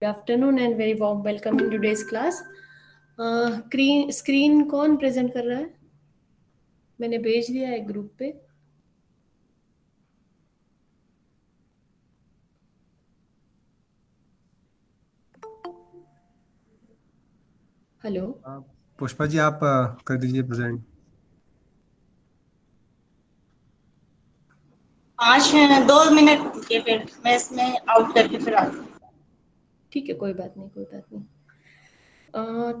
Good afternoon and very warm welcome in today's class. Screen कौन present कर रहा है? मैंने भेज दिया है ग्रुप पे. हेलो. पुष्पा जी, आप कर दीजिए प्रेजेंट. 2 मिनट रुकिए, फिर मैं इसमें आउट करके फिर आती हूँ. ठीक है, कोई बात नहीं, कोई बात नहीं.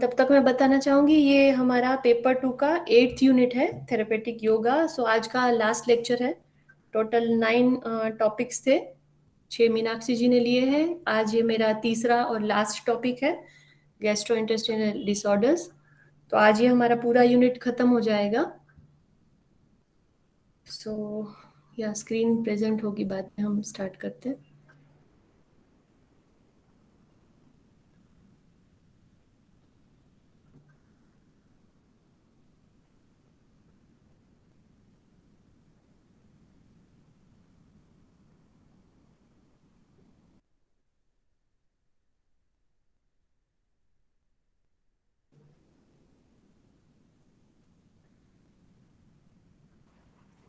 तब तक मैं बताना चाहूँगी ये हमारा पेपर 2 का 8th यूनिट है, थेरेपेटिक योगा. सो आज का लास्ट लेक्चर है. टोटल 9 टॉपिक्स थे, 6 मीनाक्षी जी ने लिए हैं. आज ये मेरा तीसरा और लास्ट टॉपिक है, गैस्ट्रोइंटेस्टाइनल डिसऑर्डर्स. तो आज ये हमारा पूरा यूनिट खत्म हो जाएगा. सो या स्क्रीन प्रेजेंट होगी, बाद में हम स्टार्ट करते हैं.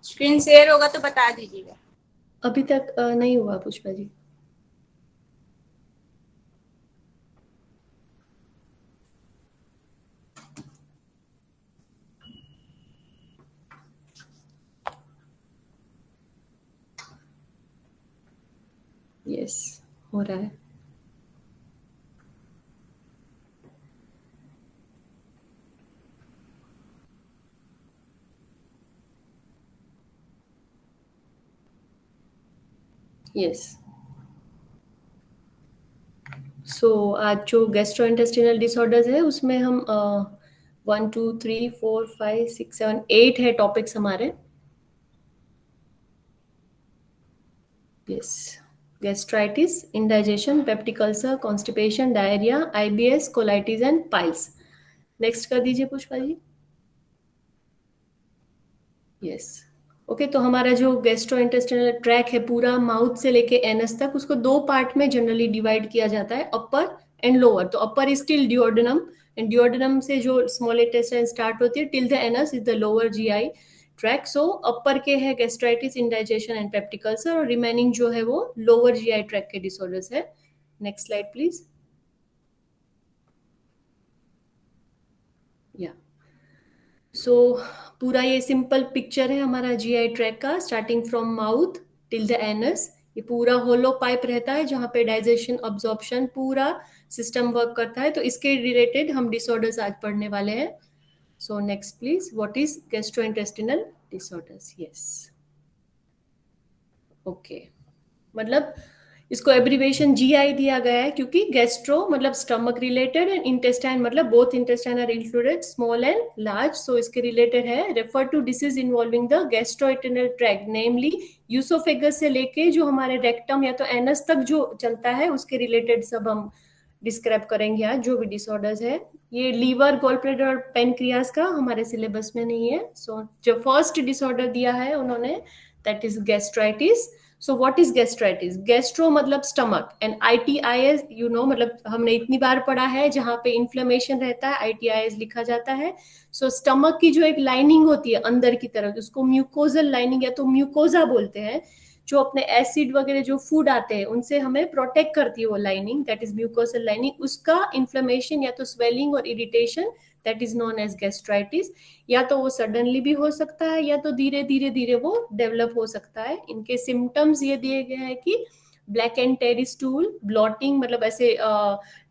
स्क्रीन शेयर होगा तो बता दीजिएगा. अभी तक नहीं हुआ पुष्पा जी. यस, हो रहा है. यस. सो आज जो गैस्ट्रोइंटेस्टिनल डिसऑर्डर्स है उसमें हम 1 2 3 4 5 6 7 8 है टॉपिक्स हमारे. Yes. Gastritis, indigestion, peptic ulcer, constipation, diarrhoea, IBS, colitis and piles. Next कर दीजिए पुष्पा जी. यस. ओके, तो हमारा जो गैस्ट्रोइंटेस्टिनल ट्रैक है पूरा माउथ से लेके एनस तक, उसको 2 पार्ट में जनरली डिवाइड किया जाता है, अपर एंड लोअर. तो upper is till duodenum, and duodenum से जो स्मॉल इंटेस्टाइन स्टार्ट होती है till the anus is the lower GI tract. So upper के है gastritis, indigestion and peptic ulcer, और रिमेनिंग जो है वो लोअर जीआई ट्रैक के डिसऑर्डर्स है. Next slide please. या सो पूरा ये सिंपल पिक्चर है हमारा जीआई ट्रैक का, starting from mouth till the anus. ये पूरा होलो पाइप रहता है जहाँ पे डाइजेशन, अब्जॉर्प्शन, पूरा सिस्टम वर्क करता है. तो इसके रिलेटेड हम डिसऑर्डर्स आज पढ़ने वाले हैं. So next please. What is gastrointestinal disorders? Yes. Okay, मतलब इसको एब्रीवेशन जीआई दिया गया है क्योंकि गैस्ट्रो मतलब स्टमक रिलेटेड एंड इंटेस्टाइन मतलब both intestine are included, small and large. So इसके रिलेटेड है. Refer to disease involving the gastrointestinal tract, namely oesophagus से लेके जो हमारे रेक्टम या तो एनस तक जो चलता है उसके रिलेटेड सब हम डिस्क्राइब करेंगे आज, जो भी डिसऑर्डर्स है. ये लीवर, गॉलब्लैडर और पेनक्रियास का हमारे सिलेबस में नहीं है. सो जो फर्स्ट डिसऑर्डर दिया है उन्होंने, that is gastritis. So what is gastritis? Gastro मतलब स्टमक एंड आईटीआईएस यू नो, मतलब हमने इतनी बार पढ़ा है जहाँ पे इन्फ्लेमेशन रहता है आईटीआईएस लिखा जाता है. सो स्टमक की जो एक लाइनिंग होती है अंदर की तरफ, उसको म्यूकोजल लाइनिंग या तो म्यूकोजा बोलते हैं, जो अपने एसिड वगैरह जो फूड आते हैं उनसे हमें प्रोटेक्ट करती है वो lining, that is mucosal lining. उसका इन्फ्लेमेशन या तो स्वेलिंग और irritation, that is known as gastritis. या तो वो सडनली भी हो सकता है या तो धीरे धीरे धीरे वो डेवलप हो सकता है. इनके सिम्टम्स ये दिए गए हैं कि black and tarry stool, bloating मतलब ऐसे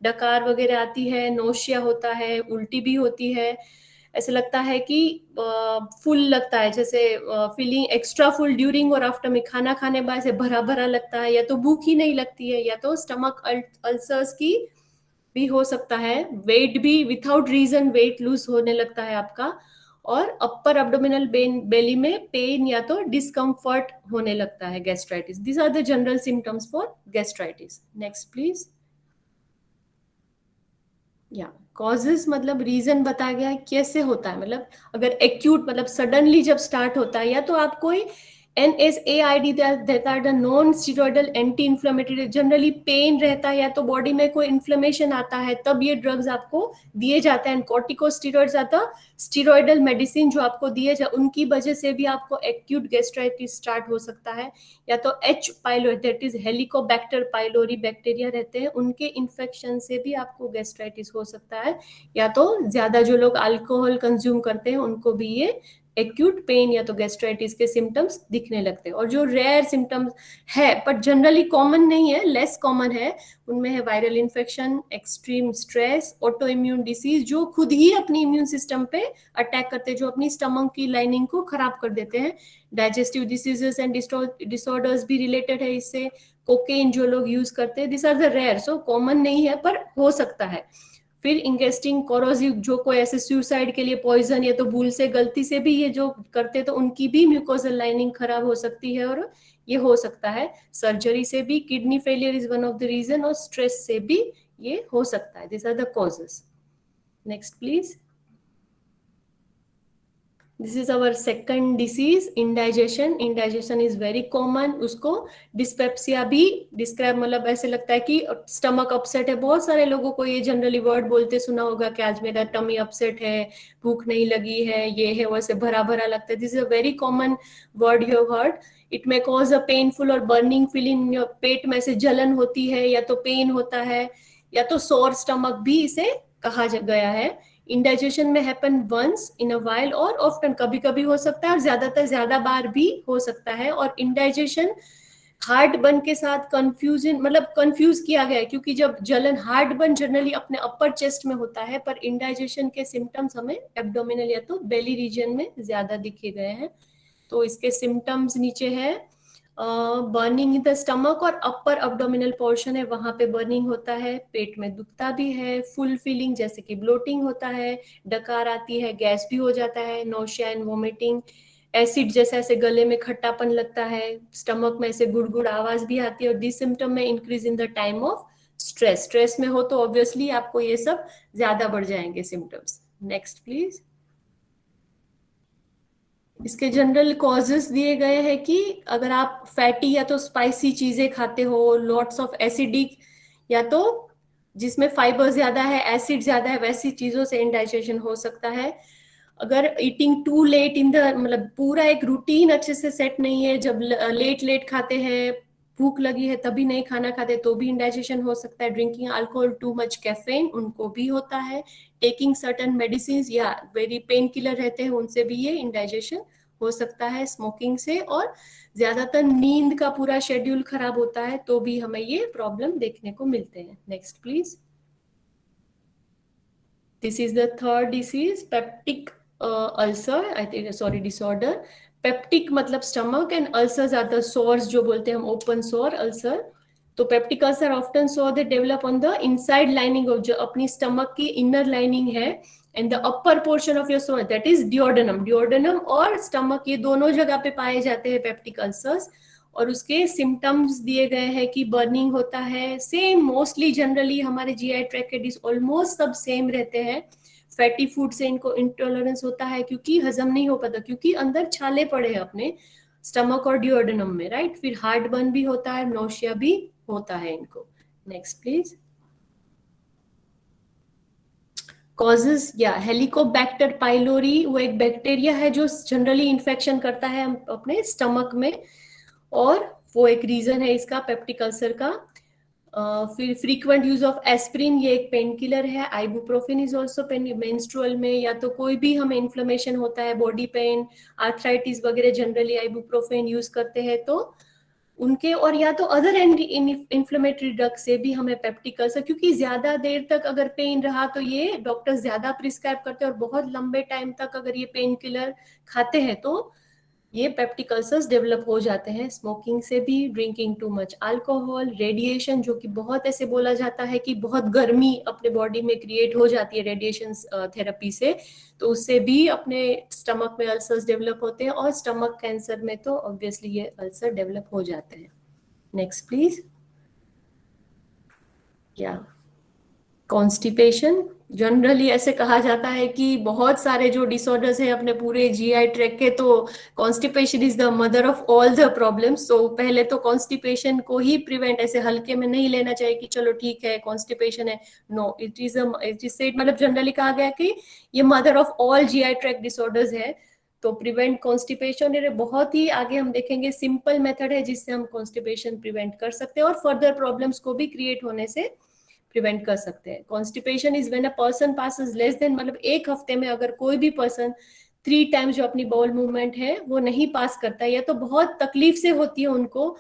डकार वगैरह आती है, नोशिया होता है, उल्टी भी होती है, ऐसे लगता है कि फुल लगता है, जैसे फीलिंग एक्स्ट्रा फुल ड्यूरिंग और आफ्टर में, खाना खाने बाद ऐसे भरा भरा लगता है, या तो भूख ही नहीं लगती है, या तो स्टमक अल्सर्स की भी हो सकता है. वेट भी विदाउट रीजन वेट लूज होने लगता है आपका, और अपर एब्डोमिनल बेली में पेन या तो डिस्कम्फर्ट होने लगता है. Gastritis, these are the general symptoms for gastritis. Next please. या कॉजेस मतलब रीजन बताया गया है कैसे होता है, मतलब अगर एक्यूट मतलब सडनली जब स्टार्ट होता है, या तो आप कोई NSAID that are the non-steroidal anti-inflammatory. Generally pain रहता है या तो बॉडी में कोई इन्फ्लेमेशन आता है तब ये ड्रग्स आपको दिए जाते हैं. कॉर्टिकोस्टेरॉइड्स आता स्टीरोइडल मेडिसिन जो आपको दिए जाए उनकी वजह से भी आपको एक्यूट गैस्ट्राइटिस स्टार्ट हो सकता है. या तो H. Pylori that is Helicobacter pylori bacteria रहते हैं उनके इन्फेक्शन से भी आपको गैस्ट्राइटिस हो सकता है. या तो ज्यादा जो लोग अल्कोहल कंज्यूम करते हैं उनको भी ये एक्यूट पेन या तो गैस्ट्राइटिस के सिम्टम्स दिखने लगते हैं. और जो रेयर सिम्टम्स है पर जनरली कॉमन नहीं है, लेस कॉमन है, उनमें है viral infection, extreme stress, auto immune disease जो खुद ही अपनी इम्यून सिस्टम पे अटैक करते हैं, जो अपनी स्टमक की लाइनिंग को खराब कर देते हैं. डाइजेस्टिव डिसीजेस एंड डिसऑर्डर्स भी रिलेटेड है इससे. कोकेन जो लोग यूज करते हैं, this are the rare, so common नहीं है पर हो सकता है. फिर इंगेस्टिंग कोरोसिव, जो कोई ऐसे सुसाइड के लिए पॉइजन या तो भूल से गलती से भी ये जो करते तो उनकी भी म्यूकोजल लाइनिंग खराब हो सकती है और ये हो सकता है. सर्जरी से भी, kidney failure is one of the reason, और स्ट्रेस से भी ये हो सकता है. This are the causes. Next please. This is our second disease, indigestion. Indigestion is very common. उसको डिस्पेप्सिया भी डिस्क्राइब, मतलब ऐसे लगता है कि स्टमक अपसेट है. बहुत सारे लोगों को ये जनरली वर्ड बोलते सुना होगा कि आज मेरा टमी अपसेट है, भूख नहीं लगी है, ये है, वैसे भरा भरा लगता है. This is a very common word you have heard. It may cause a painful और बर्निंग फीलिंग. पेट में से जलन होती है या तो पेन होता है या तो सोर स्टमक भी इसे कहा गया है. इंडाइजेशन में happen once in a while और ऑफ्टन, कभी कभी हो सकता है और ज्यादातर ज्यादा बार भी हो सकता है. और इंडाइजेशन हार्ट बर्न के साथ कंफ्यूजन, मतलब कंफ्यूज किया गया है क्योंकि जब जलन, हार्ट बर्न जनरली अपने अपर चेस्ट में होता है पर इंडाइजेशन के सिम्टम्स हमें एब्डोमिनल या तो बेली रीजन में ज्यादा दिखे गए हैं. तो इसके सिम्टम्स नीचे है. बर्निंग इन द स्टमक और अपर अब्डोमिनल पोर्शन है वहां पे बर्निंग होता है. पेट में दुखता भी है, फुल फीलिंग जैसे कि ब्लोटिंग होता है, डकार आती है, गैस भी हो जाता है, नोशिया एंड वोमिटिंग, एसिड जैसे ऐसे गले में खट्टापन लगता है, स्टमक में ऐसे गुड़गुड़ आवाज भी आती है. और दिस सिम्टम में increase in the time of stress. Stress में हो तो ऑब्वियसली आपको ये सब ज्यादा बढ़ जाएंगे सिम्टम्स. Next please. इसके जनरल कॉजेस दिए गए हैं कि अगर आप फैटी या तो स्पाइसी चीजें खाते हो, लॉट्स ऑफ एसिडिक या तो जिसमें फाइबर ज्यादा है, एसिड ज्यादा है, वैसी चीजों से इंडाइजेशन हो सकता है. अगर eating too late in the, मतलब पूरा एक रूटीन अच्छे से सेट नहीं है, जब लेट लेट खाते हैं, भूख लगी है तभी नहीं खाना खाते तो भी इंडाइजेशन हो सकता है. Drinking alcohol, too much caffeine, उनको भी होता है. टेकिंग सर्टन मेडिसिन या वेरी पेन किलर रहते हैं उनसे भी ये इंडाइजेशन हो सकता है. स्मोकिंग से, और ज्यादातर नींद का पूरा शेड्यूल खराब होता है तो भी हमें ये प्रॉब्लम देखने को मिलते हैं. Next please. This is the third disease, peptic ulcer, I think, sorry, disorder. Peptic मतलब stomach and ulcers are the sores, जो बोलते हैं हम ओपन सोर अल्सर. तो peptic ulcer often so they develop on the inside lining of, जो अपनी stomach की inner lining है, and the upper portion of your stomach, that is duodenum. Duodenum और स्टमक ये दोनों जगह पे पाए जाते हैं पेप्टिक अल्सर्स. और उसके सिम्टम्स दिए गए हैं कि बर्निंग होता है, सेम मोस्टली जनरली हमारे जीआई ट्रैक्ट के डिस ऑलमोस्ट सब सेम रहते हैं. फैटी फूड से इनको इंटॉलरेंस होता है क्योंकि हजम नहीं हो पाता, क्योंकि अंदर छाले पड़े हैं अपने स्टमक और डिओडेनम में, राइट. फिर हार्ट बर्न भी होता है, नोशिया भी होता है इनको. Next please. कॉजेस, या हेलिकोबैक्टर पाइलोरी, वो एक बैक्टीरिया है जो जनरली इन्फेक्शन करता है अपने स्टमक में, और वो एक रीजन है इसका पेप्टिक अल्सर का. फिर फ्रीक्वेंट यूज ऑफ एस्प्रिन, ये एक पेन किलर है. Ibuprofen is also pain, menstrual में या तो कोई भी हमें इन्फ्लेमेशन होता है, बॉडी पेन, आर्थराइटिस वगैरह, जनरली आइबुप्रोफेन यूज करते हैं तो उनके, और या तो अदर इन्फ्लेमेटरी ड्रग से भी हमें पेप्टिक अल्सर, क्योंकि ज्यादा देर तक अगर पेन रहा तो ये डॉक्टर ज्यादा प्रिस्क्राइब करते हैं, और बहुत लंबे टाइम तक अगर ये पेन किलर खाते हैं तो ये पेप्टिक अल्सर्स डेवलप हो जाते हैं. स्मोकिंग से भी, drinking too much alcohol, radiation, जो कि बहुत ऐसे बोला जाता है कि बहुत गर्मी अपने बॉडी में क्रिएट हो जाती है रेडिएशन थेरेपी से, तो उससे भी अपने स्टमक में अल्सर्स डेवलप होते हैं. और स्टमक कैंसर में तो ऑब्वियसली ये अल्सर डेवलप हो जाते हैं. Next please. या कॉन्स्टिपेशन, जनरली ऐसे कहा जाता है कि बहुत सारे जो डिसऑर्डर्स हैं अपने पूरे जीआई ट्रैक के, तो constipation is the mother of all the problems. तो पहले तो कॉन्स्टिपेशन को ही प्रिवेंट ऐसे हल्के में नहीं लेना चाहिए कि चलो ठीक है कॉन्स्टिपेशन है। नो, इट इज सेड, मतलब जनरली कहा गया कि ये mother of all GI tract disorders है। तो प्रिवेंट कॉन्स्टिपेशन, ये बहुत ही आगे हम देखेंगे सिंपल मेथड है जिससे हम कॉन्स्टिपेशन प्रिवेंट कर सकते हैं और फर्दर प्रॉब्लम्स को भी क्रिएट होने से प्रिवेंट कर सकते हैं। Constipation is when a person passes less than, मतलब एक हफ्ते में अगर कोई भी पर्सन 3 टाइम्स जो अपनी बाउल मूवमेंट है वो नहीं पास करता है या तो बहुत तकलीफ से होती है उनको,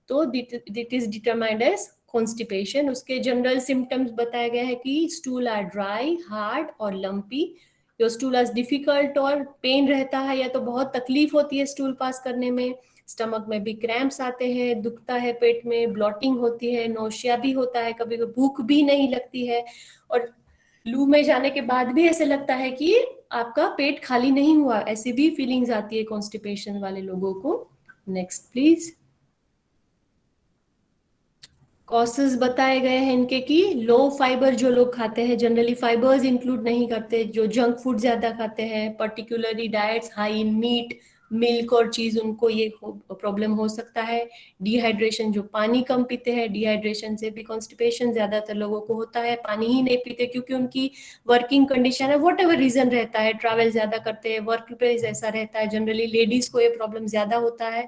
तो this is determined as constipation. उसके जनरल सिम्टम्स बताए गए हैं कि स्टूल आर ड्राई, हार्ड और lumpy. Your stool are difficult, और पेन रहता है या तो बहुत तकलीफ होती है स्टूल पास करने में। स्टमक में भी क्रैम्प्स आते हैं, दुखता है पेट में, ब्लॉटिंग होती है, नोशिया भी होता है, कभी कभी भूख भी नहीं लगती है, और लू में जाने के बाद भी ऐसे लगता है कि आपका पेट खाली नहीं हुआ, ऐसी भी फीलिंग्स आती है कॉन्स्टिपेशन वाले लोगों को। Next please. कॉसेस बताए गए हैं इनके कि लो फाइबर जो लोग खाते हैं, जनरली फाइबर्स इंक्लूड नहीं करते, जो जंक फूड ज्यादा खाते हैं, particularly diets high in meat, milk और चीज, उनको ये प्रॉब्लम हो सकता है। डिहाइड्रेशन, जो पानी कम पीते हैं, डिहाइड्रेशन से भी कॉन्स्टिपेशन ज्यादातर लोगों को होता है। पानी ही नहीं पीते क्योंकि उनकी वर्किंग कंडीशन है, वट एवर रीजन रहता है, ट्रैवल ज्यादा करते हैं, वर्क प्लेस ऐसा रहता है, जनरली लेडीज को ये प्रॉब्लम ज्यादा होता है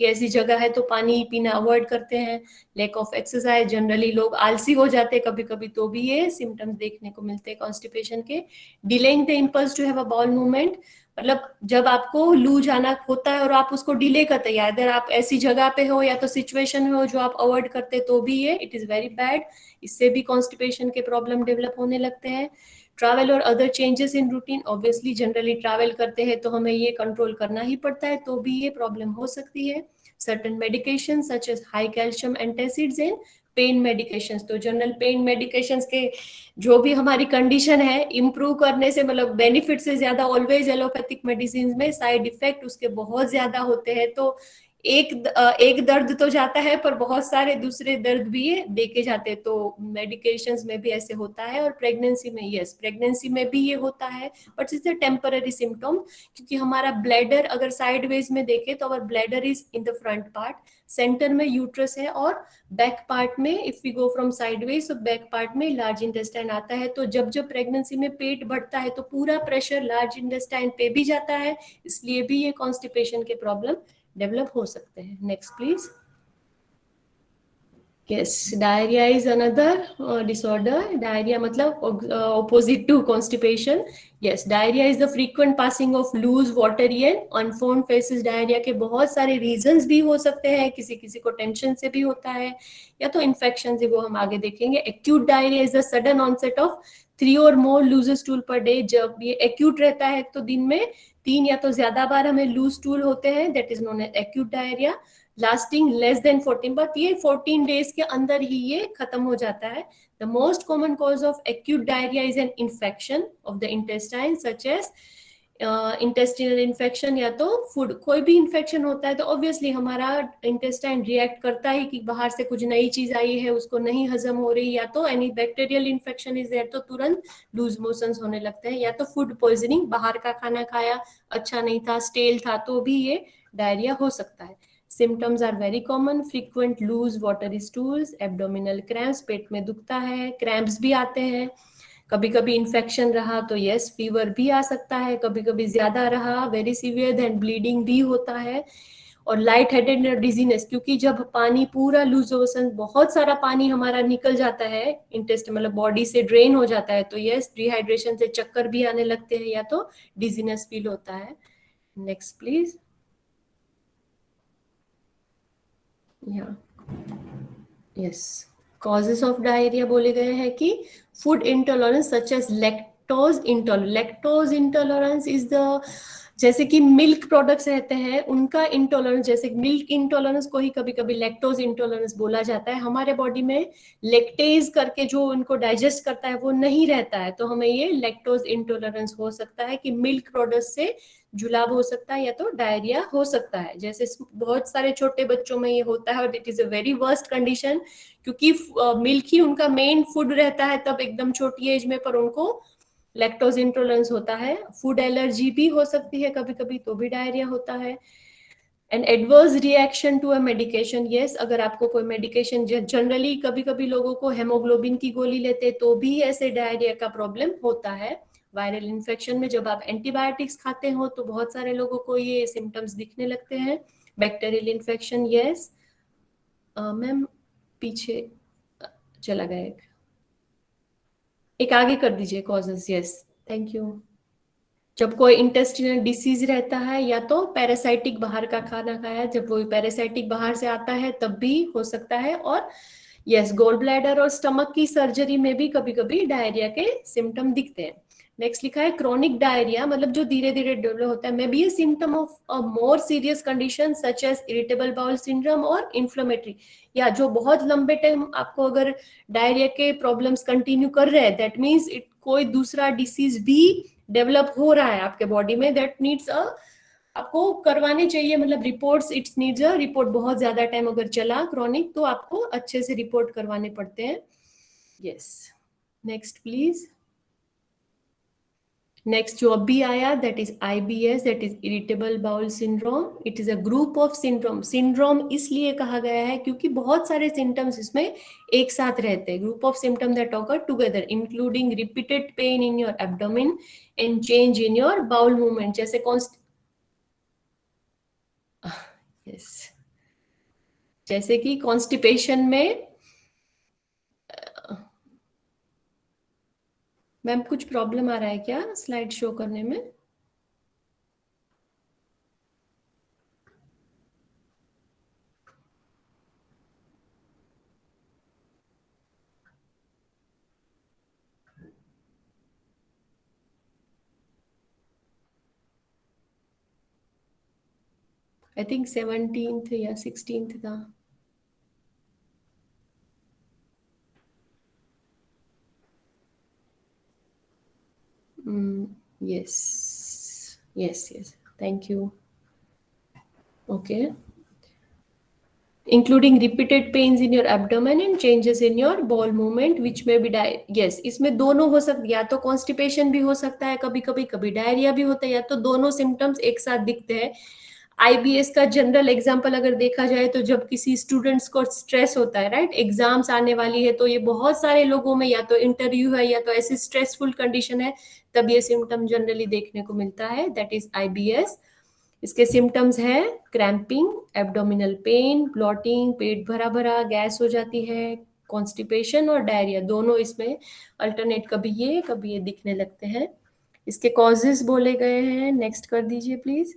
कि ऐसी जगह है तो पानी पीना अवॉइड करते हैं। लैक ऑफ एक्सरसाइज, जनरली लोग आलसी हो जाते हैं कभी कभी, तो भी ये सिम्टम्स देखने को मिलते हैं कॉन्स्टिपेशन के। Delaying the impulse to have a bowel movement, मतलब जब आपको लू जाना होता है और आप उसको डिले करते हैं, अगर आप ऐसी जगह पे हो या तो सिचुएशन में हो जो आप अवॉइड करते, तो भी ये इट इज वेरी बैड। इससे भी कॉन्स्टिपेशन के प्रॉब्लम डेवलप होने लगते हैं। ट्रैवल और other changes in routine, obviously generally travel करते हैं तो हमें ये कंट्रोल करना ही पड़ता है, तो भी ये प्रॉब्लम हो सकती है। Certain medication such as high calcium antacids and pain medications, तो जनरल पेन मेडिकेशंस के जो भी हमारी कंडीशन है इम्प्रूव करने से, मतलब बेनिफिट से ज्यादा ऑलवेज एलोपैथिक मेडिसिन में साइड इफेक्ट उसके बहुत ज्यादा होते हैं। तो एक दर्द तो जाता है पर बहुत सारे दूसरे दर्द भी ये देके जाते हैं, तो मेडिकेशंस में भी ऐसे होता है। और प्रेगनेंसी में, यस प्रेगनेंसी में भी ये होता है, but it's a temporary symptom, क्योंकि हमारा ब्लैडर अगर साइडवेज में देखे तो our bladder is in the front part, centre में यूट्रस है, और बैक पार्ट में if we go from sideways तो बैक पार्ट में लार्ज इंटेस्टाइन आता है। तो जब जब प्रेगनेंसी में पेट बढ़ता है तो पूरा प्रेशर लार्ज इंटेस्टाइन पे भी जाता है, इसलिए भी ये कॉन्स्टिपेशन के प्रॉब्लम डेवलप हो सकते हैं। Next please. Yes, diarrhea is another disorder. Diarrhea मतलब opposite to constipation. Yes, diarrhea is the frequent passing of loose, watery and unformed feces. Diarrhea के बहुत सारे reasons भी हो सकते हैं, किसी किसी को टेंशन से भी होता है या तो इन्फेक्शन से, वो हम आगे देखेंगे। Acute diarrhea is the sudden onset of 3 or more loose stool per day. जब ये acute रहता है तो दिन में 3 या तो ज्यादा बार हमें लूज स्टूल होते हैं, that is known as acute diarrhoea. Lasting less than 14, but ये 14 डेज के अंदर ही ये खत्म हो जाता है। The most common cause of acute diarrhoea is an infection of the intestine such as intestinal infection, या तो फूड, कोई भी इन्फेक्शन होता है तो ऑब्वियसली हमारा इंटेस्टाइन रिएक्ट करता है कि बाहर से कुछ नई चीज आई है, उसको नहीं हजम हो रही, या तो any bacterial infection is there तो तुरंत लूज मोशंस होने लगते हैं, या तो फूड पॉइजनिंग, बाहर का खाना खाया अच्छा नहीं था, स्टेल था, तो भी ये डायरिया हो सकता है। Symptoms are very common, frequent loose watery stools, abdominal cramps, पेट में दुखता है, क्रैम्प्स भी आते हैं, कभी कभी इन्फेक्शन रहा तो यस फीवर भी आ सकता है, कभी कभी ज्यादा रहा वेरी सीवियर देन ब्लीडिंग भी होता है, और लाइट हेडेड डिजीनेस, क्योंकि जब पानी पूरा लूज ओशन, बहुत सारा पानी हमारा निकल जाता है इंटेस्ट, मतलब बॉडी से ड्रेन हो जाता है, तो यस डिहाइड्रेशन से चक्कर भी आने लगते हैं या तो डिजीनेस फील होता है। Next please. या यस, कॉजेस ऑफ डायरिया बोले गए हैं कि food intolerance such as lactose intolerance. Lactose intolerance is the जैसे कि मिल्क प्रोडक्ट्स रहते हैं उनका इंटॉलरेंस, जैसे मिल्क इंटॉलरेंस को ही कभी कभी लैक्टोज इंटॉलरेंस बोला जाता है। हमारे बॉडी में लेक्टेज करके जो उनको डाइजेस्ट करता है वो नहीं रहता है, तो हमें ये लैक्टोज इंटॉलरेंस हो सकता है कि मिल्क प्रोडक्ट्स से जुलाब हो सकता है या तो डायरिया हो सकता है। जैसे बहुत सारे छोटे बच्चों में ये होता है और it is a very worst condition, क्योंकि मिल्क ही उनका मेन फूड रहता है तब एकदम छोटी एज में, पर उनको लैक्टोज इंटॉलरेंस होता है। फूड एलर्जी भी हो सकती है कभी कभी, तो भी डायरिया होता है। And adverse reaction to a medication, yes, अगर आपको कोई मेडिकेशन, जनरली कभी कभी लोगों को हेमोग्लोबिन की गोली लेते तो भी ऐसे डायरिया का प्रॉब्लम होता है। वायरल इन्फेक्शन में जब आप एंटीबायोटिक्स खाते हो तो बहुत सारे लोगों को ये सिम्टम्स दिखने लगते हैं। Bacterial infection, yes. मैम पीछे चला गया एक आगे कर दीजिए, कॉजेस, यस, थैंक यू। जब कोई इंटेस्टिनल डिसीज रहता है या तो पैरासाइटिक बाहर का खाना खाया, जब वो पैरासाइटिक बाहर से आता है तब भी हो सकता है। और यस, गोल ब्लैडर और स्टमक की सर्जरी में भी कभी कभी डायरिया के सिम्टम दिखते हैं। नेक्स्ट लिखा है क्रोनिक डायरिया, मतलब जो धीरे धीरे डेवलप होता है, may be a symptom of a more serious condition such as irritable bowel syndrome और इन्फ्लेमेटरी, या जो बहुत लंबे टाइम आपको अगर डायरिया के प्रॉब्लम्स कंटिन्यू कर रहे हैं, दैट मीन्स इट कोई दूसरा डिसीज भी डेवलप हो रहा है आपके बॉडी में, दैट नीड्स अ, आपको करवाने चाहिए, मतलब reports, it's needs a report. बहुत ज्यादा टाइम अगर चला क्रोनिक तो आपको अच्छे से रिपोर्ट करवाने पड़ते हैं। Yes, next please. नेक्स्ट जो अभी आया that is IBS, that is irritable bowel syndrome. It is a group of syndrome. Syndrome इसलिए कहा गया है क्योंकि बहुत सारे सिम्टम्स इसमें एक साथ रहते हैं। Group of symptoms that occur together including repeated pen in your abdomen and change in your bowel movement, जैसे यस, जैसे कि कॉन्स्टिपेशन में। मैम कुछ प्रॉब्लम आ रहा है क्या स्लाइड शो करने में? आई थिंक 17th या 16th था। Yes yes yes, thank you. Okay, including repeated pains in your abdomen and changes in your bowel movement which may be yes, इसमें दोनों हो सकती है, या तो कॉन्स्टिपेशन भी हो सकता है कभी कभी, कभी डायरिया भी होता है, या तो दोनों सिम्टम्स एक साथ दिखते हैं। IBS का जनरल एग्जांपल अगर देखा जाए तो जब किसी स्टूडेंट्स को स्ट्रेस होता है, राइट, एग्जाम्स आने वाली है, तो ये बहुत सारे लोगों में या तो इंटरव्यू है या तो ऐसी स्ट्रेसफुल कंडीशन है, तब ये सिम्टम जनरली देखने को मिलता है, दैट इज IBS। इसके सिम्टम्स है क्रैम्पिंग, एब्डोमिनल पेन, ब्लॉटिंग, पेट भरा भरा, गैस हो जाती है, कॉन्स्टिपेशन और डायरिया, दोनों इसमें अल्टरनेट कभी ये दिखने लगते हैं। इसके कॉजेस बोले गए हैं, नेक्स्ट कर दीजिए प्लीज।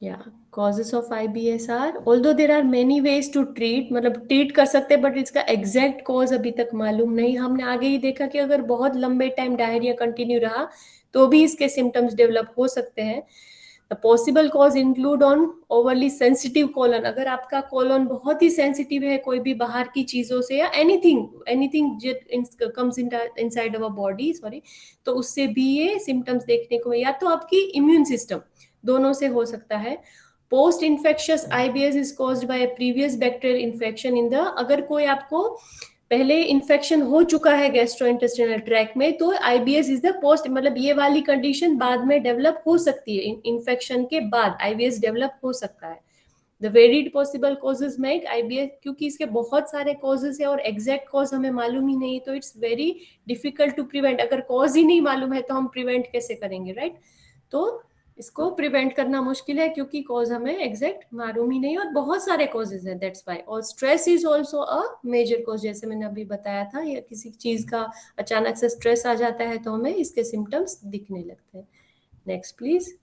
या causes of IBS are, although there are many ways to treat, मतलब ट्रीट कर सकते हैं, बट इसका एग्जैक्ट कॉज अभी तक मालूम नहीं। हमने आगे ही देखा कि अगर बहुत लंबे टाइम डायरिया कंटिन्यू रहा तो भी इसके सिम्टम्स डेवलप हो सकते हैं। The possible cause include on overly sensitive colon, अगर आपका कोलन बहुत ही सेंसिटिव है कोई भी बाहर की चीजों से, या anything comes inside our body, sorry, तो उससे भी ये सिम्टम्स देखने को, या तो आपकी इम्यून सिस्टम, दोनों से हो सकता है। Post infectious IBS is caused by previous bacterial infection in the, अगर कोई आपको पहले इन्फेक्शन हो चुका है गैस्ट्रोइंटेस्टाइनल ट्रैक में, तो IBS इज द पोस्ट, मतलब ये वाली कंडीशन बाद में डेवलप हो सकती है, इन्फेक्शन के बाद IBS डेवलप हो सकता है। The varied possible causes make IBS, क्योंकि इसके बहुत सारे कॉजेज है और एग्जैक्ट कॉज हमें मालूम ही नहीं, तो it's very difficult to prevent. अगर कॉज ही नहीं मालूम है तो हम प्रिवेंट कैसे करेंगे, राइट? तो इसको प्रिवेंट करना मुश्किल है क्योंकि कॉज हमें एग्जैक्ट मालूम ही नहीं, और बहुत सारे कॉजेज हैं, दैट्स व्हाई। और stress is also a major cause, जैसे मैंने अभी बताया था, या किसी चीज का अचानक से स्ट्रेस आ जाता है तो हमें इसके सिम्टम्स दिखने लगते हैं। Next please.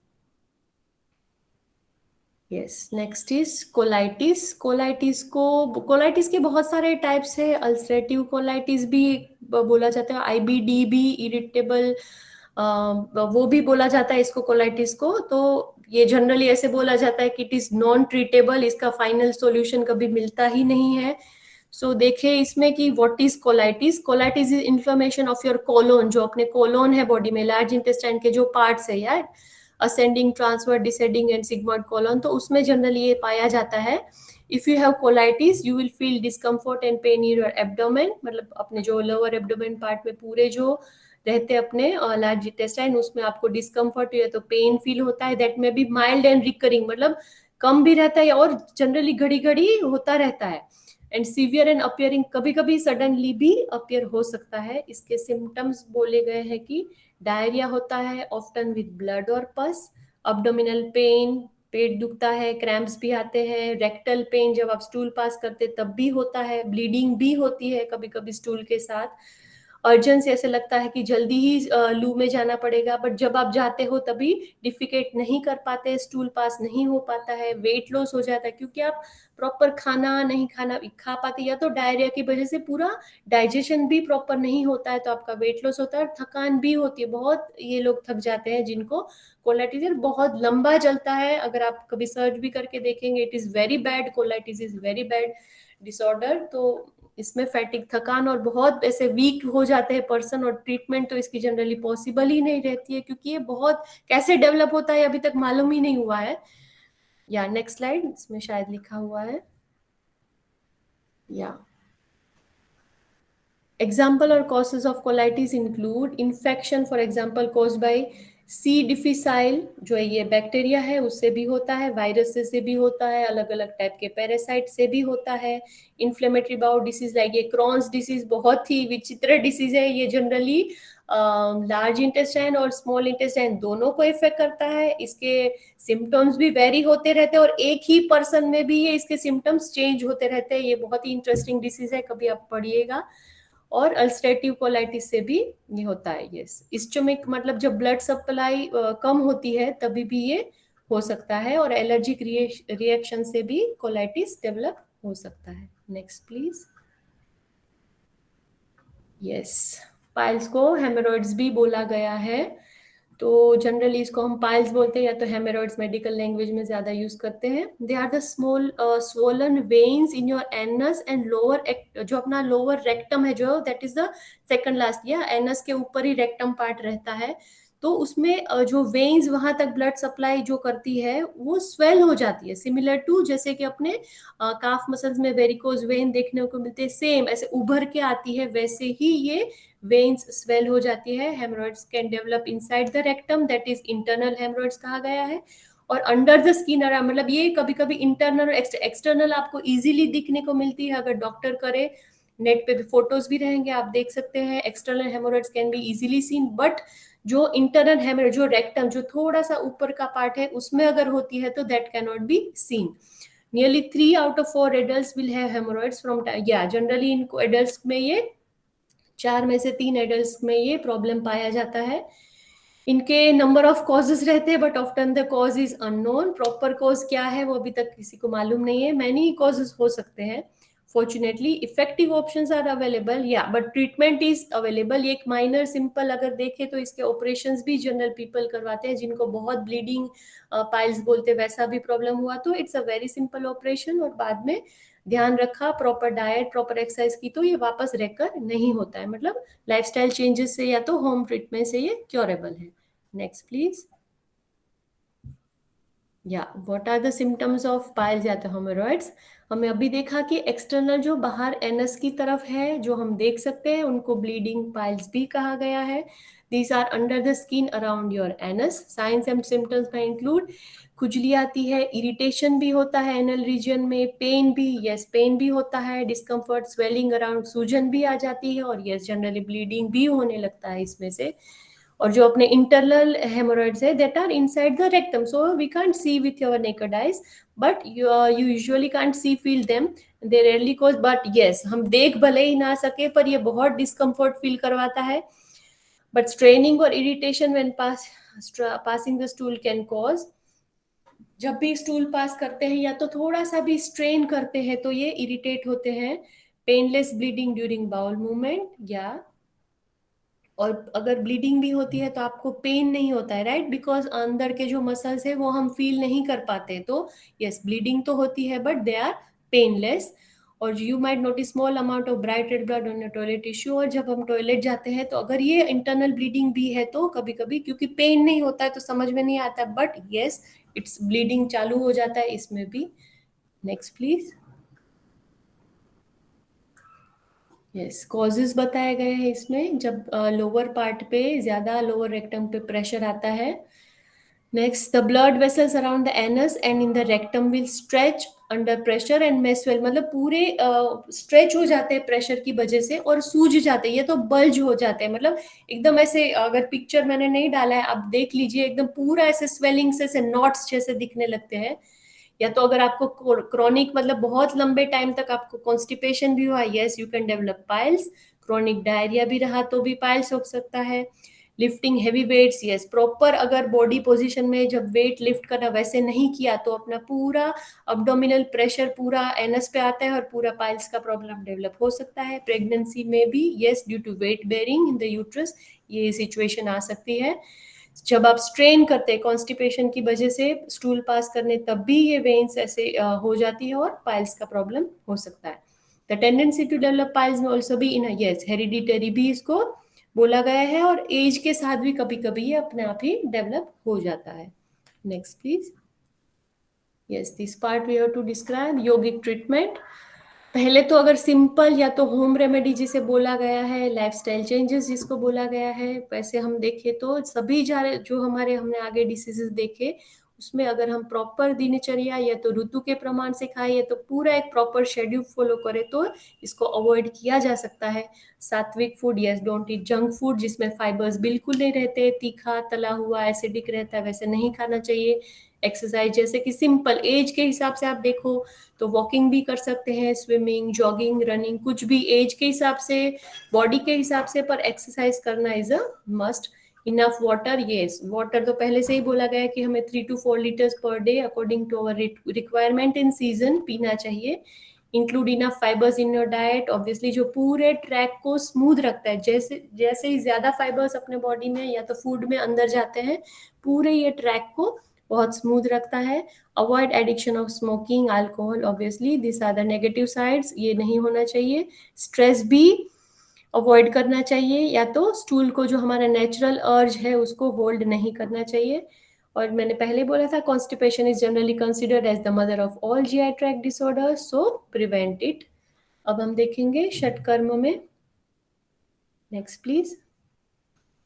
Yes, next is colitis. Colitis के बहुत सारे टाइप्स है, अल्सरेटिव कोलाइटिस भी बोला जाता है, IBD भी, इरिटेबल वो भी बोला जाता है इसको, कोलाइटिस को। तो ये जनरली ऐसे बोला जाता है कि इट इज नॉन ट्रीटेबल, इसका फाइनल सॉल्यूशन कभी मिलता ही नहीं है। सो देखे इसमें कि what is colitis. Colitis is inflammation of your colon, जो अपने कोलोन है बॉडी में, लार्ज इंटेस्टाइन के जो पार्ट्स है यार, ascending, transfer, descending and sigmoid colon, तो उसमें जनरली ये पाया जाता है। If you have colitis you will feel discomfort and pain in your abdomen, मतलब अपने जो लोअर एब्डोमेन पार्ट में पूरे जो रहते हैं अपने लार्ज इंटेस्टाइन, उसमें आपको डिस्कम्फर्ट या तो पेन फील होता है। दैट में बी माइल्ड एंड रिकरिंग, मतलब कम भी रहता है और जनरली घड़ी घड़ी होता रहता है। एंड सीवियर एंड अपियरिंग, कभी कभी सडनली भी अपियर हो सकता है। इसके सिम्टम्स बोले गए हैं कि डायरिया होता है ऑफ्टन विद ब्लड और पस, अब्डोमिनल पेन, पेट दुखता है, क्रैम्प्स भी आते हैं, रेक्टल पेन जब आप स्टूल पास करते तब भी होता है, ब्लीडिंग भी होती है कभी कभी स्टूल के साथ, अर्जेंसी, ऐसे लगता है कि जल्दी ही लू में जाना पड़ेगा, बट जब आप जाते हो तभी डिफिकेट नहीं कर पाते, स्टूल पास नहीं हो पाता है, वेट लॉस हो जाता है क्योंकि आप प्रॉपर खाना नहीं खा पाते, या तो डायरिया की वजह से पूरा डाइजेशन भी प्रॉपर नहीं होता है तो आपका वेट लॉस होता है, और थकान भी होती है बहुत। ये लोग थक जाते हैं जिनको कोलाइटिस बहुत लंबा चलता है। अगर आप कभी सर्च भी करके देखेंगे, it is very bad, colitis is very bad disorder. तो इसमें फैटिक, थकान और बहुत ऐसे वीक हो जाते हैं पर्सन, और ट्रीटमेंट तो इसकी जनरली पॉसिबल ही नहीं रहती है क्योंकि ये बहुत कैसे डेवलप होता है अभी तक मालूम ही नहीं हुआ है। या नेक्स्ट स्लाइड, इसमें शायद लिखा हुआ है या example or causes of colitis include infection, for example caused by C difficile, जो ये बैक्टीरिया है उससे भी होता है, वायरस से भी होता है, अलग अलग टाइप के पैरासाइट से भी होता है, इन्फ्लेमेटरी बाउल डिसीज लाइक ये क्रॉन्स डिसीज बहुत ही विचित्र डिसीज है, ये जनरली लार्ज इंटेस्टाइन और स्मॉल इंटेस्टाइन दोनों को इफेक्ट करता है। इसके सिम्टम्स भी वेरी होते रहते हैं और एक ही पर्सन में भी ये इसके सिम्टम्स चेंज होते रहते हैं। ये बहुत ही इंटरेस्टिंग डिसीज है, कभी आप पढ़िएगा। और अल्सरेटिव कोलाइटिस से भी ये होता है। यस, इस्टोमिक मतलब जब ब्लड सप्लाई कम होती है तभी भी ये हो सकता है, और एलर्जिक रिएक्शन से भी कोलाइटिस डेवलप हो सकता है। Next please. यस, पाइल्स को हेमोरॉइड्स भी बोला गया है, तो जनरली इसको हम पाइल्स बोलते हैं या तो हेमोरॉइड्स मेडिकल लैंग्वेज में ज्यादा यूज करते हैं। They are the small swollen veins in your anus and lower, जो अपना लोअर रेक्टम है जो that is the second last, या एनस के ऊपर ही रेक्टम पार्ट रहता है, तो उसमें जो वेन्स वहां तक ब्लड सप्लाई जो करती है वो स्वेल हो जाती है, सिमिलर टू जैसे कि अपने काफ मसल्स में वेरिकोज वेन देखने को मिलते हैं, सेम ऐसे उभर के आती है, वैसे ही ये वेन्स स्वेल हो जाती है। Hemorrhoids can develop inside the rectum, that is internal hemorrhoids कहा गया है, और अंडर द स्किन अराउंड, मतलब ये कभी कभी इंटरनल और एक्सटर्नल आपको इजीली दिखने को मिलती है। अगर डॉक्टर करे, नेट पे भी फोटोज भी रहेंगे, आप देख सकते हैं, external hemorrhoids can be easily seen, but जो इंटरनल हेमोरॉइड, जो रेक्टम जो थोड़ा सा ऊपर का पार्ट है उसमें अगर होती है तो that can not be seen. Nearly 3 out of 4 adults will have hemorrhoids from time. Yeah, generally इनको adults में ये 4 में से 3 adults में ये प्रॉब्लम पाया जाता है। इनके नंबर ऑफ कॉजेज रहते हैं but often the cause is unknown. Proper cause क्या है वो अभी तक किसी को मालूम नहीं है। मैनी कॉजेज हो सकते हैं। Fortunately effective options are available, या बट ट्रीटमेंट इज अवेलेबल। एक माइनर सिंपल अगर देखें तो इसके ऑपरेशंस भी जनरल पीपल करवाते हैं जिनको बहुत ब्लीडिंग पाइल्स बोलते हैं वैसा भी प्रॉब्लम हुआ तो it's a very simple operation, और बाद में ध्यान रखा प्रॉपर डाइट प्रॉपर एक्सरसाइज की तो ये वापस रेकर नहीं होता है, मतलब लाइफस्टाइल चेंजेस से या तो होम ट्रीटमेंट से ये क्योरेबल है। Next please. या what are the symptoms of piles या तो हेमोरॉइड्स। हमें अभी देखा कि एक्सटर्नल जो बाहर एनस की तरफ है जो हम देख सकते हैं उनको ब्लीडिंग पाइल्स भी कहा गया है। These are under the skin around your anus. Signs and symptoms में इंक्लूड खुजली आती है, इरिटेशन भी होता है एनल रीजन में, पेन भी, यस पेन भी होता है, डिस्कम्फर्ट, स्वेलिंग अराउंड, सूजन भी आ जाती है, और यस जनरली ब्लीडिंग भी होने लगता है इसमें से। और जो अपने इंटरनल हेमोरॉइड्स है that are inside the rectum, so we can't see with your naked eyes, but you usually can't see feel them, they rarely cause, but yes हम देख भले ही ना सके पर ये बहुत डिस्कम्फर्ट फील करवाता है। बट स्ट्रेनिंग और irritation when passing the stool can cause, जब भी स्टूल पास करते हैं या तो थोड़ा सा भी स्ट्रेन करते हैं तो ये इरिटेट होते हैं। Painless bleeding during bowel movement, या और अगर ब्लीडिंग भी होती है तो आपको पेन नहीं होता है, राइट, बिकॉज अंदर के जो मसल्स है वो हम फील नहीं कर पाते। तो यस, ब्लीडिंग तो होती है बट दे आर पेनलेस। और you might notice small amount of bright red blood on your toilet tissue. और जब हम टॉयलेट जाते हैं तो अगर ये इंटरनल ब्लीडिंग भी है तो कभी कभी, क्योंकि पेन नहीं होता है तो समझ में नहीं आता, बट यस इट्स ब्लीडिंग चालू हो जाता है इसमें भी। Next please. यस, कॉजेज बताए गए हैं इसमें, जब लोअर पार्ट पे ज्यादा, लोअर रेक्टम पे प्रेशर आता है। Next, the blood vessels around the anus and in the rectum will stretch under pressure and may swell, मतलब पूरे स्ट्रेच हो जाते हैं प्रेशर की वजह से और सूज जाते हैं, ये तो बल्ज हो जाते हैं, मतलब एकदम ऐसे, अगर पिक्चर मैंने नहीं डाला है आप देख लीजिए, एकदम पूरा ऐसे स्वेलिंग से ऐसे नॉट्स जैसे दिखने लगते हैं। या तो अगर आपको क्रॉनिक, मतलब बहुत लंबे टाइम तक आपको कॉन्स्टिपेशन भी हुआ, yes you can develop piles. Chronic diarrhoea भी रहा तो भी पाइल्स हो सकता है। Lifting heavy weights, yes, proper अगर बॉडी पोजीशन में जब वेट लिफ्ट करना वैसे नहीं किया तो अपना पूरा अब्डोमिनल प्रेशर पूरा एनस पे आता है और पूरा पाइल्स का प्रॉब्लम डेवलप हो सकता है। प्रेगनेंसी में भी yes, due to weight bearing in the uterus ये सिचुएशन आ सकती है। जब आप स्ट्रेन करते हैं कॉन्स्टिपेशन की वजह से स्टूल पास करने, तब भी ये वेन्स ऐसे हो जाती है और पाइल्स का प्रॉब्लम हो सकता है। The tendency to develop piles में ऑल्सो भी इन यस, हेरिडिटरी भी इसको बोला गया है, और एज के साथ भी कभी कभी ये अपने आप ही डेवलप हो जाता है। Next please. Yes, this part we have to describe yogic treatment. पहले तो अगर सिंपल या तो होम रेमेडी जिसे बोला गया है, लाइफस्टाइल चेंजेस जिसको बोला गया है, वैसे हम देखें तो सभी जो हमारे हमने आगे डिसीजेस देखे उसमें अगर हम प्रॉपर दिनचर्या या तो ऋतु के प्रमाण से खाए या तो पूरा एक प्रॉपर शेड्यूल फॉलो करें तो इसको अवॉइड किया जा सकता है। सात्विक food, yes, don't eat junk food जिसमें फाइबर्स बिल्कुल नहीं रहते, तीखा तला हुआ एसिडिक रहता है, वैसे नहीं खाना चाहिए। एक्सरसाइज जैसे कि सिंपल एज के हिसाब से आप देखो तो वॉकिंग भी कर सकते हैं, स्विमिंग, जॉगिंग, रनिंग, कुछ भी एज के हिसाब से, बॉडी के हिसाब से, पर एक्सरसाइज करना is a must. Enough water, yes, water तो पहले से ही बोला गया है कि हमें 3 to 4 litres per day according to our requirement in season पीना चाहिए। Include enough fibres in your diet, obviously जो पूरे ट्रैक को स्मूथ रखता है, जैसे जैसे ही ज्यादा फाइबर्स अपने बॉडी में या तो फूड में अंदर जाते हैं पूरे ये ट्रैक को बहुत स्मूथ रखता है। Avoid addiction of smoking, alcohol, obviously this are the negative sides, ये नहीं होना चाहिए। स्ट्रेस भी अवॉइड करना चाहिए, या तो स्टूल को जो हमारा नेचुरल अर्ज है उसको होल्ड नहीं करना चाहिए। और मैंने पहले बोला था constipation is generally considered as the mother of all GI tract disorders, so prevent it. अब हम देखेंगे षटकर्म में। Next please.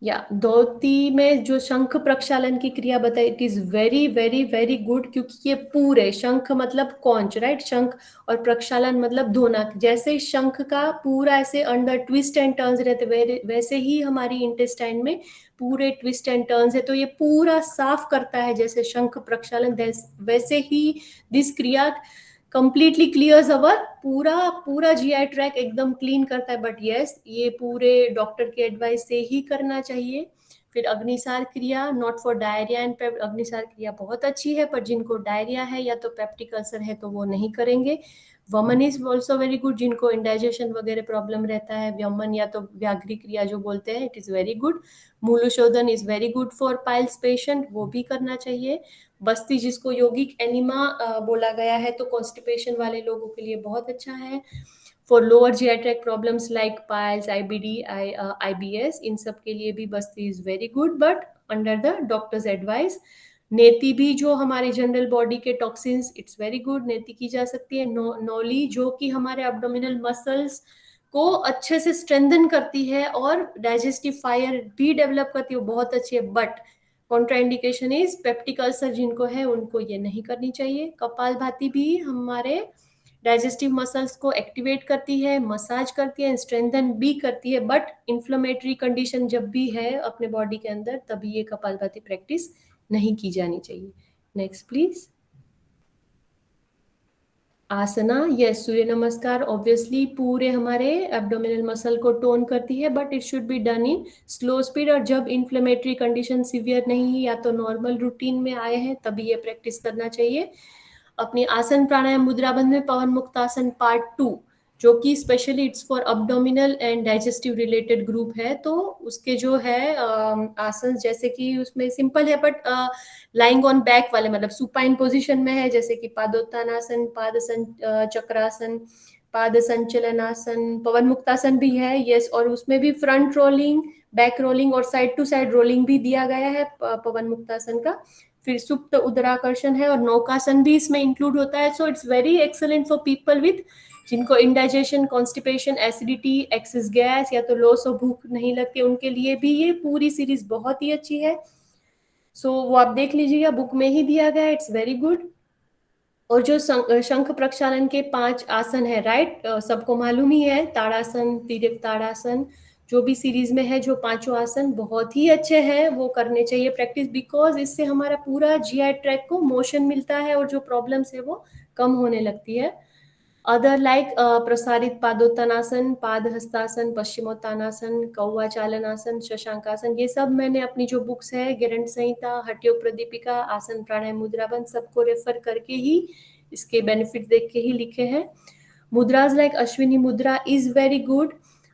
या धोती में जो शंख प्रक्षालन की क्रिया बताई, it is very very very good, क्योंकि ये पूरे शंख मतलब कॉन्च, राइट, शंख, और प्रक्षालन मतलब धोना। जैसे ही शंख का पूरा ऐसे अंडर ट्विस्ट एंड टर्न्स रहते वैसे ही हमारी इंटेस्टाइन में पूरे ट्विस्ट एंड टर्न्स है, तो ये पूरा साफ करता है जैसे शंख प्रक्षालन, वैसे ही दिस क्रिया कंप्लीटली क्लियर्स अवर पूरा पूरा जीआई ट्रैक एकदम क्लीन करता है। बट यस, ये पूरे डॉक्टर के एडवाइस से ही करना चाहिए। फिर अग्निसार क्रिया, not for diarrhoea and Agnisar क्रिया बहुत अच्छी है, पर जिनको डायरिया है या तो पेप्टिक अल्सर है तो वो नहीं करेंगे। वमन इज ऑल्सो वेरी गुड, जिनको इंडाइजेशन वगैरह प्रॉब्लम रहता है, वमन या तो व्याघ्री क्रिया जो बोलते हैं, इट इज वेरी गुड। मूलशोधन is very good for piles patient, वो भी करना चाहिए। बस्ती जिसको यौगिक एनिमा बोला गया है तो कॉन्स्टिपेशन वाले लोगों के लिए बहुत अच्छा है। For lower GI tract problems like piles, IBD, IBS, इन सब के लिए भी बस्ती is very good, but under the doctor's advice. नेति भी जो हमारे जनरल बॉडी के टॉक्सिन्स, इट्स वेरी गुड, नेति की जा सकती है। नौली जो कि हमारे एब्डोमिनल मसल्स को अच्छे से स्ट्रेंथन करती है और डाइजेस्टिव फायर भी डेवलप करती है, वो बहुत अच्छी है। But contraindication is peptic ulcer जिनको है उनको ये नहीं करनी चाहिए। कपालभाति भी हमारे डाइजेस्टिव मसल्स को एक्टिवेट करती है, मसाज करती है, स्ट्रेंथन भी करती है, बट इन्फ्लेमेटरी कंडीशन जब भी है अपने बॉडी के अंदर तभी ये कपालभाति प्रैक्टिस नहीं की जानी चाहिए। Next please. आसना, यस, सूर्य नमस्कार ऑब्वियसली पूरे हमारे एब्डोमिनल मसल को टोन करती है, but it should be done in slow speed, और जब इन्फ्लेमेटरी कंडीशन सीवियर नहीं या तो नॉर्मल रूटीन में आए हैं तभी ये प्रैक्टिस करना चाहिए। अपनी आसन प्राणायाम मुद्राबंध में पवन मुक्तासन पार्ट 2 जो कि specially it's for abdominal and digestive related group है। तो उसके जो है आसन, जैसे कि उसमें सिंपल है बट लाइंग ऑन बैक वाले, मतलब सुपाइन पोजीशन में है, जैसे कि पादोत्तानासन, चक्रासन, पाद संचलनासन, पवन मुक्तासन भी है। यस, और उसमें भी फ्रंट रोलिंग, बैक रोलिंग और साइड टू साइड रोलिंग भी दिया गया है पवन मुक्तासन का। फिर सुप्त उदराकर्षण है और नौकासन भी इसमें इंक्लूड होता है। So it's very excellent for people with जिनको indigestion, constipation, acidity, excess gas या तो लॉस ऑफ भूख नहीं लगती, उनके लिए भी ये पूरी सीरीज बहुत ही अच्छी है। सो वो आप देख लीजिएगा, बुक में ही दिया गया है, इट्स वेरी गुड। और जो शंख प्रक्षालन के 5 आसन है, राइट, सबको मालूम ही है, ताड़ासन, तिर्यक ताड़ासन, जो भी सीरीज में है, जो 5 आसन बहुत ही अच्छे हैं, वो करने चाहिए प्रैक्टिस, बिकॉज इससे हमारा पूरा जीआई ट्रैक को मोशन मिलता है और जो प्रॉब्लम्स है वो कम होने लगती है। अदर लाइक प्रसारित पादोत्तानासन, पाद हस्तासन, पश्चिमोत्तानासन, कौवा चालनासन, शशांकासन, ये सब मैंने अपनी जो बुक्स है, गेरंट संहिता, हठयोग प्रदीपिका, आसन प्राणायाम मुद्राबंध, सबको रेफर करके ही इसके बेनिफिट देख के ही लिखे हैं। मुद्राज लाइक अश्विनी मुद्रा इज वेरी गुड,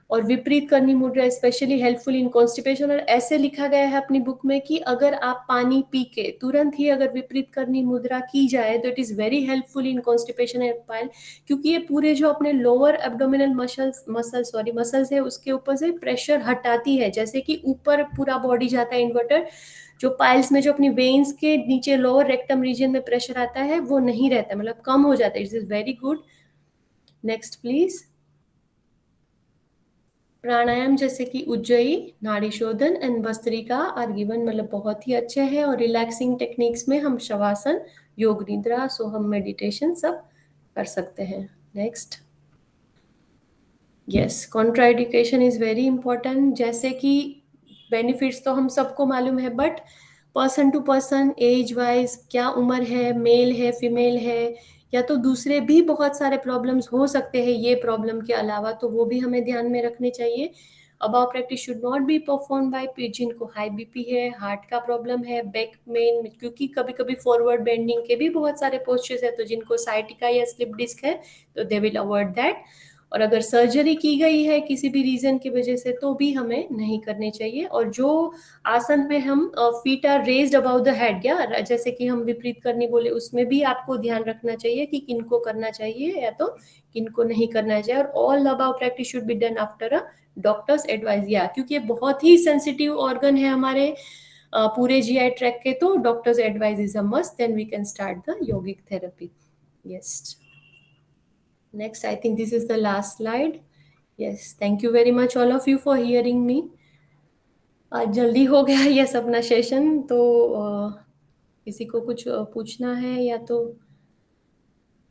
और विपरीत करनी मुद्रा स्पेशली हेल्पफुल इन कॉन्स्टिपेशन। और ऐसे लिखा गया है अपनी बुक में कि अगर आप पानी पी के तुरंत ही अगर विपरीत करनी मुद्रा की जाए तो it is very helpful in constipation and pile, क्योंकि ये पूरे जो अपने लोअर एब्डोमिनल मसल्स है उसके ऊपर से प्रेशर हटाती है, जैसे कि ऊपर पूरा बॉडी जाता है इन्वर्टर, जो पाइल्स में जो अपनी वेन्स के नीचे लोअर रेक्टम रीजन में प्रेशर आता है वो नहीं रहता, मतलब कम हो जाता है। It is very good. Next please. प्राणायाम जैसे कि उज्जयी, नाड़ी शोधन एंड भस्त्रिका आर गिवन, मतलब बहुत ही अच्छे हैं। और रिलैक्सिंग टेक्निक्स में हम शवासन, योग निद्रा, सोहम मेडिटेशन सब कर सकते हैं। Next. Yes, contraindication is very important. जैसे कि बेनिफिट्स तो हम सबको मालूम है, but person to person, age wise, क्या उम्र है, मेल है, फीमेल है, या तो दूसरे भी बहुत सारे प्रॉब्लम्स हो सकते हैं ये प्रॉब्लम के अलावा, तो वो भी हमें ध्यान में रखने चाहिए। Above practice should not be performed by जिनको हाई बीपी है, हार्ट का प्रॉब्लम है, बैक मेन, क्योंकि कभी कभी फॉरवर्ड बेंडिंग के भी बहुत सारे पोस्चर्स है, तो जिनको साइटिका या स्लिप डिस्क है तो दे विल अवॉइड दैट। और अगर सर्जरी की गई है किसी भी रीजन की वजह से तो भी हमें नहीं करनी चाहिए। और जो आसन में हम feet are raised about the head, या जैसे कि हम विपरीत करनी बोले, उसमें भी आपको ध्यान रखना चाहिए कि किनको करना चाहिए या तो किनको नहीं करना चाहिए। और all about practice should be done after a doctor's advice, या क्योंकि ये बहुत ही सेंसिटिव ऑर्गन है हमारे पूरे जीआई ट्रैक के, तो doctor's advice is a must, then we can start the yogic therapy. Yes. Next, I think this is the last slide. Yes, thank you very much all of you for hearing me. आज जल्दी हो गया ये अपना session, तो किसी को कुछ पूछना है या तो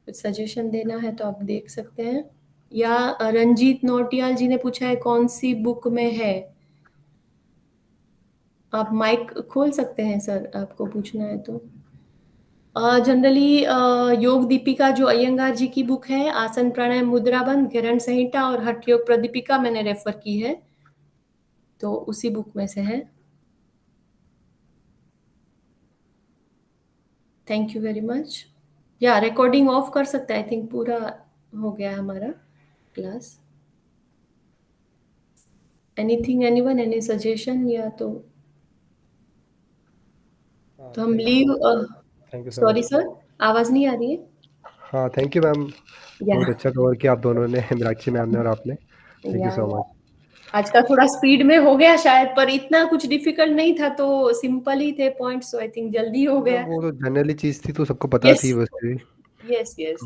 कुछ सजेशन देना है तो आप देख सकते हैं। या रंजीत नोटियाल जी ने पूछा है कौन सी बुक में है। आप माइक खोल सकते हैं सर, आपको पूछना है तो। जनरली योग दीपिका जो अयंगार जी की बुक है, आसन प्राणायाम मुद्राबंध, गरण संहिता और हठ योग प्रदीपिका मैंने रेफर की है, तो उसी बुक में से है। Thank you very much. या रिकॉर्डिंग ऑफ कर सकता है, आई थिंक पूरा हो गया हमारा class. Anything, anyone, any suggestion, या तो हम leave. Thank you so sorry much. Sir, आवाज नहीं आ रही है। हाँ, थैंक यू मैम, या बहुत अच्छा कवर किया आप दोनों ने, मीनाक्षी मैम ने और आपने। थैंक यू या सो मच। आज का थोड़ा स्पीड में हो गया शायद, पर इतना कुछ डिफिकल्ट नहीं था, तो सिंपल ही थे पॉइंट्स, सो आई थिंक जल्दी हो मैम गया। वो तो जनरली चीज़ थी तो सबको पता यस थी वैसे भी। Yes yes.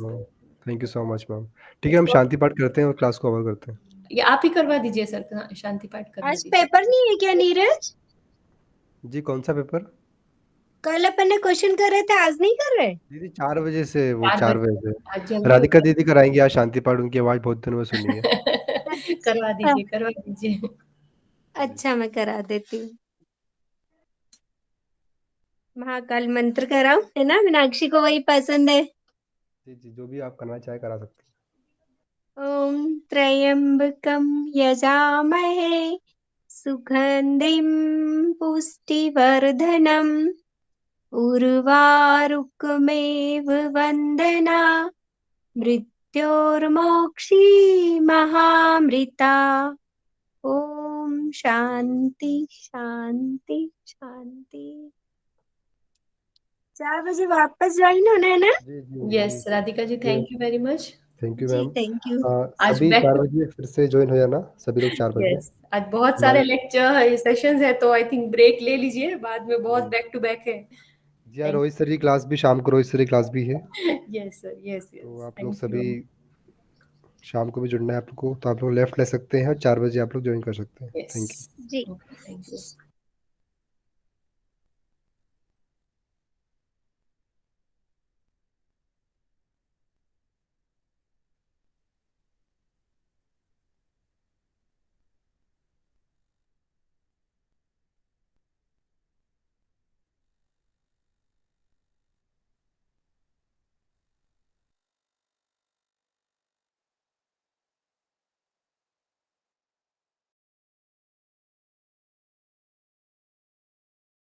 Thank you so much ma'am. ठीक है, हम शांति पाठ करते हैं और क्लास को कवर करते हैं। ये आप ही करवा दीजिए सर, शांति पाठ करवा आज दीजिए। पेपर नहीं है क्या नीरज? जी, कौन सा पेपर? कल अपन ने क्वेश्चन कर रहे थे, आज नहीं कर रहे? दीदी 4 बजे से, वो 4 4 बजे बजे आज से जल्दी हो राधिका दीदी कराएंगी आज शांति पाठ, उनकी आवाज़ बहुत दिनों में सुनी है। गया। करवा दीजिए। अच्छा, मैं करा देती हूँ। महाकाल मंत्र कराऊं, है ना? मीनाक्षी को वही पसंद है। जी जी, जो भी आप करना चाहे करा सकते ओम त्र्यंबकम यजामहे सुगंधिम पुष्टिवर्धनम उर्वारुकमेव वंदना मृत्योर्मोक्षी महामृता। ओम शांति शांति शांति। 4 बजे वापस ज्वाइन होना है ना? जी, जी, यस जी। राधिका जी, ये thank you very much. Thank you जी मैम। Thank you. आज सभी बैक 4 टू बजे फिर से जॉइन हो जाना, सभी लोग 4 बजे। यस आज बहुत सारे हमारे लेक्चर सेशंस है, तो आई थिंक ब्रेक ले लीजिए, बाद में बहुत जी, बैक टू बैक है। जी हाँ, थैंक रोहित सर की क्लास भी शाम को, रोहित सर की क्लास भी है, यस सर, यस तो यस, आप लोग थैंक सभी यू। शाम को भी जुड़ना है आपको, तो आप लोग लेफ्ट ले सकते हैं और 4 बजे आप लोग जॉइन कर सकते हैं। Yes, thank you. जी थैंक यू।